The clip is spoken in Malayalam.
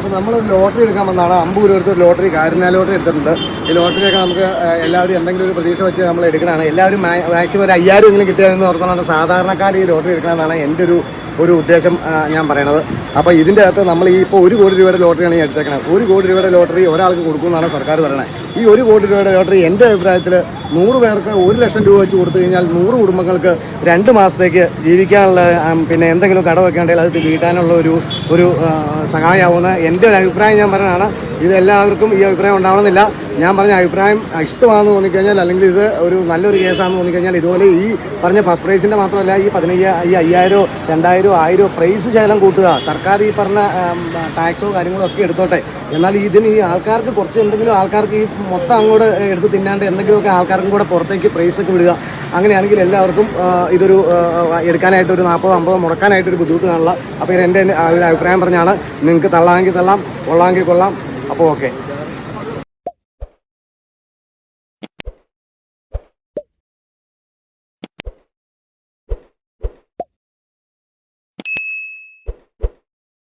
അപ്പോൾ നമ്മളൊരു ലോട്ടറി എടുക്കാൻ വന്നതാണ്. 50 രൂപ എടുത്തൊരു ലോട്ടറി, കാരുണ്യ ലോട്ടറി എടുത്തിട്ടുണ്ട്. ഈ ലോട്ടറിയൊക്കെ നമുക്ക് എല്ലാവരും എന്തെങ്കിലും ഒരു പ്രതീക്ഷ വെച്ച് നമ്മൾ എടുക്കണതാണ്. എല്ലാവരും മാക്സിമം ഒരു 5000 എങ്കിലും കിട്ടിയതെന്ന് ഓർത്തുകൊണ്ടാണ് സാധാരണക്കാർ ഈ ലോട്ടറി എടുക്കണമെന്നാണ് എൻ്റെ ഒരു ഉദ്ദേശം ഞാൻ പറയണത്. അപ്പോൾ ഇതിൻ്റെ അകത്ത് നമ്മൾ ഈ ഇപ്പോൾ 1 കോടി രൂപയുടെ ലോട്ടറിയാണ് ഈ എടുത്തേക്കണത്. 1 കോടി രൂപയുടെ ലോട്ടറി ഒരാൾക്ക് കൊടുക്കുമെന്നാണ് സർക്കാർ പറയുന്നത്. ഈ 1 കോടി രൂപയുടെ ലോട്ടറി എൻ്റെ അഭിപ്രായത്തിൽ 100 പേർക്ക് 1 ലക്ഷം രൂപ വെച്ച് കൊടുത്തു കഴിഞ്ഞാൽ 100 കുടുംബങ്ങൾക്ക് 2 മാസത്തേക്ക് ജീവിക്കാനുള്ള പിന്നെ എന്തെങ്കിലും കടമൊക്കെ ഉണ്ടെങ്കിൽ അത് വീട്ടാനുള്ള ഒരു സഹായമാവുന്ന എൻ്റെ ഒരു അഭിപ്രായം ഞാൻ പറയുന്നതാണ്. ഇത് എല്ലാവർക്കും ഈ അഭിപ്രായം ഉണ്ടാവണമെന്നില്ല. ഞാൻ പറഞ്ഞ അഭിപ്രായം ഇഷ്ടമാണെന്ന് തോന്നിക്കഴിഞ്ഞാൽ, അല്ലെങ്കിൽ ഇത് ഒരു നല്ലൊരു കേസാണെന്ന് തോന്നിക്കഴിഞ്ഞാൽ, ഇതുപോലെ ഈ പറഞ്ഞ ഫസ്റ്റ് പ്രൈസിൻ്റെ മാത്രമല്ല ഈ 5000, 2000, 1000 പ്രൈസ് ശകലം കൂട്ടുക. സർക്കാർ ഈ പറഞ്ഞ ടാക്സോ കാര്യങ്ങളോ ഒക്കെ എടുത്തോട്ടെ. എന്നാൽ ഇതിന് ഈ ആൾക്കാർക്ക് കുറച്ച് എന്തെങ്കിലും ആൾക്കാർക്ക് ഈ മൊത്തം അങ്ങോട്ട് എടുത്ത് തിന്നാണ്ട് എന്തെങ്കിലുമൊക്കെ ആൾക്കാർക്കും കൂടെ പുറത്തേക്ക് പ്രൈസൊക്കെ വിടുക. അങ്ങനെയാണെങ്കിൽ എല്ലാവർക്കും ഇതൊരു എടുക്കാനായിട്ട് ഒരു 40-50 മുടക്കാനായിട്ടൊരു ബുദ്ധിമുട്ട് കാണില്ല. അപ്പോൾ എൻ്റെ ഒരു അഭിപ്രായം പറഞ്ഞാണ്. നിങ്ങൾക്ക് തള്ളാമെങ്കിൽ തള്ളാം, കൊള്ളാമെങ്കിൽ കൊള്ളാം. അപ്പോൾ ഓക്കെ.